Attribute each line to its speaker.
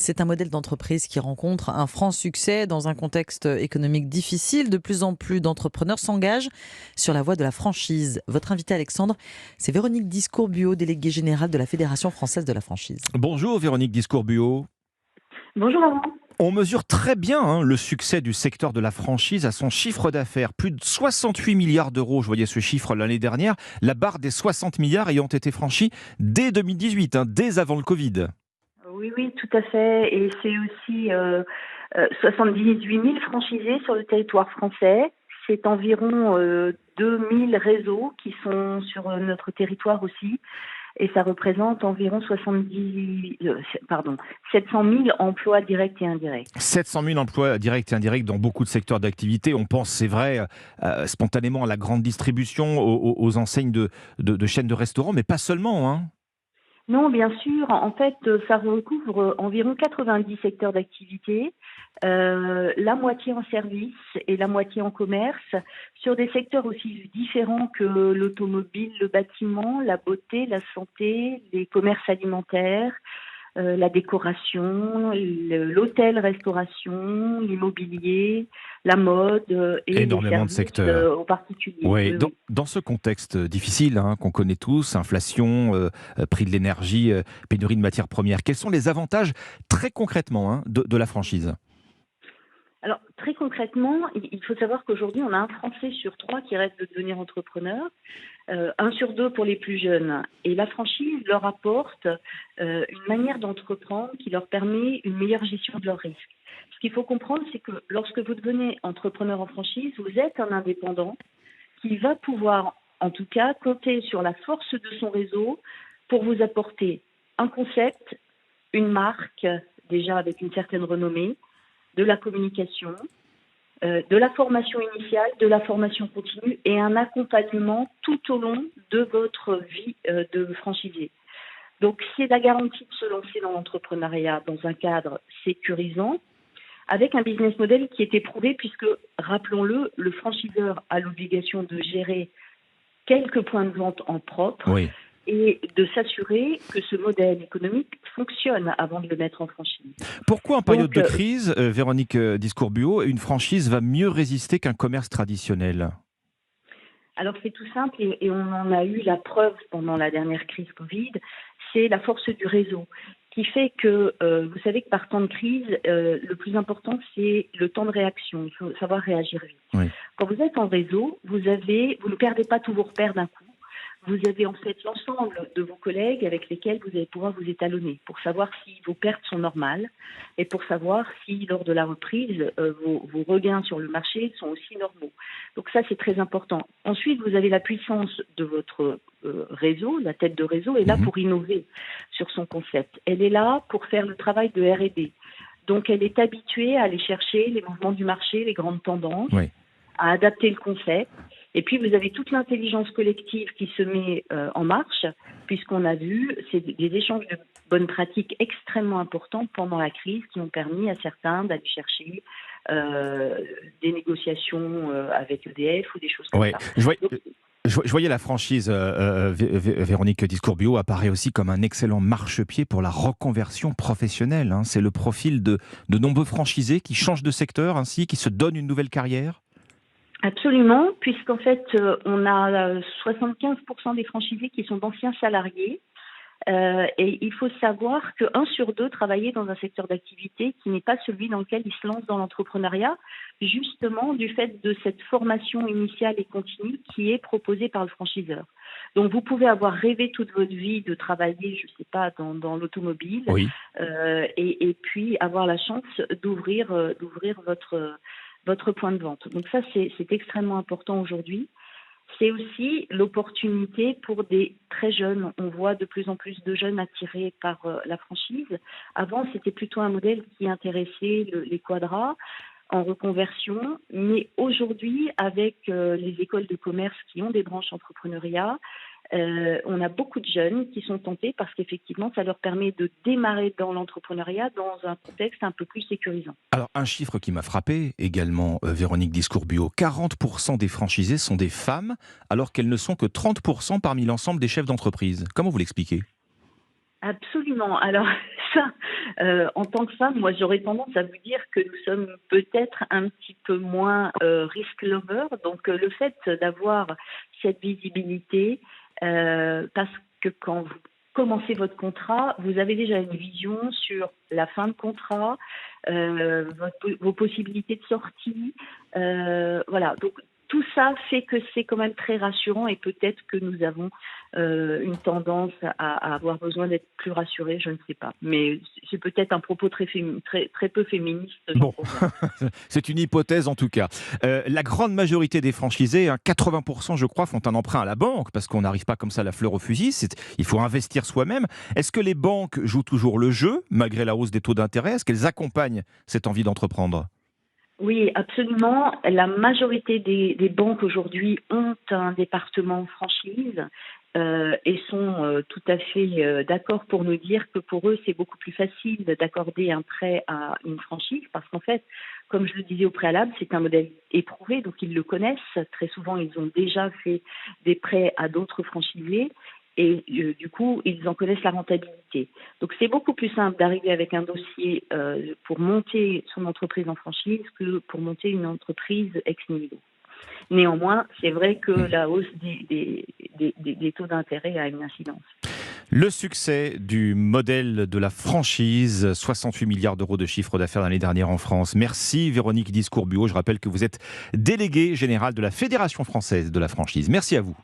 Speaker 1: C'est un modèle d'entreprise qui rencontre un franc succès dans un contexte économique difficile. De plus en plus d'entrepreneurs s'engagent sur la voie de la franchise. Votre invité Alexandre, c'est Véronique Discourbuot, déléguée générale de la Fédération française de la franchise.
Speaker 2: Bonjour Véronique Discourbuot.
Speaker 3: Bonjour Laurent.
Speaker 2: On mesure très bien le succès du secteur de la franchise à son chiffre d'affaires. Plus de 68 milliards d'euros, je voyais ce chiffre l'année dernière. La barre des 60 milliards ayant été franchie dès 2018, dès avant le Covid.
Speaker 3: Oui, oui, tout à fait. Et c'est aussi 78 000 franchisés sur le territoire français. C'est environ 2000 réseaux qui sont sur notre territoire aussi. Et ça représente environ 700 000 emplois directs et indirects.
Speaker 2: 700 000 emplois directs et indirects dans beaucoup de secteurs d'activité. On pense, c'est vrai, spontanément à la grande distribution, aux enseignes de chaînes de restaurants, mais pas seulement.
Speaker 3: Non, bien sûr. En fait, ça recouvre environ 90 secteurs d'activité, la moitié en service et la moitié en commerce, sur des secteurs aussi différents que l'automobile, le bâtiment, la beauté, la santé, les commerces alimentaires, la décoration, l'hôtel-restauration, l'immobilier, la mode et les
Speaker 2: Énormément de
Speaker 3: services
Speaker 2: secteurs.
Speaker 3: aux particuliers.
Speaker 2: Oui,
Speaker 3: Oui,
Speaker 2: dans,
Speaker 3: oui.
Speaker 2: dans ce contexte difficile qu'on connaît tous, inflation, prix de l'énergie, pénurie de matières premières, quels sont les avantages très concrètement de la franchise ?
Speaker 3: Alors, très concrètement, il faut savoir qu'aujourd'hui, on a un Français sur trois qui rêve de devenir entrepreneur, un sur deux pour les plus jeunes. Et la franchise leur apporte une manière d'entreprendre qui leur permet une meilleure gestion de leurs risques. Ce qu'il faut comprendre, c'est que lorsque vous devenez entrepreneur en franchise, vous êtes un indépendant qui va pouvoir, en tout cas, compter sur la force de son réseau pour vous apporter un concept, une marque, déjà avec une certaine renommée, de la communication, de la formation initiale, de la formation continue et un accompagnement tout au long de votre vie de franchisé. Donc, c'est la garantie de se lancer dans l'entrepreneuriat dans un cadre sécurisant, avec un business model qui est éprouvé puisque, rappelons-le, le franchiseur a l'obligation de gérer quelques points de vente en propre
Speaker 2: Oui.
Speaker 3: et de s'assurer que ce modèle économique fonctionne avant de le mettre en franchise.
Speaker 2: Pourquoi en période
Speaker 3: Donc,
Speaker 2: de crise, Véronique Discourbuot, une franchise va mieux résister qu'un commerce traditionnel ?
Speaker 3: alors c'est tout simple et on en a eu la preuve pendant la dernière crise Covid, c'est la force du réseau qui fait que, vous savez que par temps de crise, le plus important c'est le temps de réaction, il faut savoir réagir vite.
Speaker 2: Oui.
Speaker 3: Quand vous êtes en réseau, vous ne perdez pas tous vos repères d'un coup. Vous avez en fait l'ensemble de vos collègues avec lesquels vous allez pouvoir vous étalonner pour savoir si vos pertes sont normales et pour savoir si lors de la reprise, vos regains sur le marché sont aussi normaux. Donc ça, c'est très important. Ensuite, vous avez la puissance de votre réseau, la tête de réseau est là pour innover sur son concept. Elle est là pour faire le travail de R&D. Donc elle est habituée à aller chercher les mouvements du marché, les grandes tendances,
Speaker 2: Oui.
Speaker 3: à adapter le concept. Et puis, vous avez toute l'intelligence collective qui se met en marche, puisqu'on a vu des échanges de bonnes pratiques extrêmement importants pendant la crise qui ont permis à certains d'aller chercher des négociations avec EDF ou des choses comme
Speaker 2: Ouais.
Speaker 3: ça. Donc,
Speaker 2: Je voyais la franchise Véronique Discourbuot apparaît aussi comme un excellent marchepied pour la reconversion professionnelle. C'est le profil de nombreux franchisés qui changent de secteur ainsi, qui se donnent une nouvelle carrière.
Speaker 3: absolument, puisqu'en fait, on a 75% des franchisés qui sont d'anciens salariés. Et il faut savoir qu'un sur deux travaillait dans un secteur d'activité qui n'est pas celui dans lequel il se lance dans l'entrepreneuriat, justement du fait de cette formation initiale et continue qui est proposée par le franchiseur. Donc vous pouvez avoir rêvé toute votre vie de travailler, je ne sais pas, dans l'automobile,
Speaker 2: Oui.
Speaker 3: et puis avoir la chance d'ouvrir votre point de vente. Donc ça, c'est extrêmement important aujourd'hui. C'est aussi l'opportunité pour des très jeunes. On voit de plus en plus de jeunes attirés par la franchise. Avant, c'était plutôt un modèle qui intéressait les quadras en reconversion. Mais aujourd'hui, avec les écoles de commerce qui ont des branches entrepreneuriat, on a beaucoup de jeunes qui sont tentés parce qu'effectivement, ça leur permet de démarrer dans l'entrepreneuriat dans un contexte un peu plus sécurisant.
Speaker 2: Alors, un chiffre qui m'a frappé également, Véronique Discourbuot, 40% des franchisés sont des femmes, alors qu'elles ne sont que 30% parmi l'ensemble des chefs d'entreprise. Comment vous l'expliquez ?
Speaker 3: Absolument. Alors ça, en tant que femme, moi j'aurais tendance à vous dire que nous sommes peut-être un petit peu moins risk lover. Donc le fait d'avoir cette visibilité, parce que quand vous commencez votre contrat, vous avez déjà une vision sur la fin de contrat, vos possibilités de sortie. Voilà. Donc tout ça fait que c'est quand même très rassurant et peut-être que nous avons une tendance à avoir besoin d'être plus rassurés, je ne sais pas. Mais c'est peut-être un propos très peu féministe, j'en
Speaker 2: Bon,
Speaker 3: conviens.
Speaker 2: c'est une hypothèse en tout cas. La grande majorité des franchisés, 80% je crois, font un emprunt à la banque parce qu'on n'arrive pas comme ça la fleur au fusil. Il faut investir soi-même. Est-ce que les banques jouent toujours le jeu malgré la hausse des taux d'intérêt? Est-ce qu'elles accompagnent cette envie d'entreprendre?
Speaker 3: Oui, absolument. La majorité des banques aujourd'hui ont un département franchise et sont tout à fait d'accord pour nous dire que pour eux, c'est beaucoup plus facile d'accorder un prêt à une franchise parce qu'en fait, comme je le disais au préalable, c'est un modèle éprouvé, donc ils le connaissent. Très souvent, ils ont déjà fait des prêts à d'autres franchisés et du coup, ils en connaissent la rentabilité. Donc c'est beaucoup plus simple d'arriver avec un dossier pour monter son entreprise en franchise que pour monter une entreprise ex nihilo. Néanmoins, c'est vrai que la hausse des taux d'intérêt a une incidence.
Speaker 2: Le succès du modèle de la franchise, 68 milliards d'euros de chiffre d'affaires l'année dernière en France. Merci Véronique Discourbuot. Je rappelle que vous êtes déléguée générale de la Fédération française de la franchise. Merci à vous.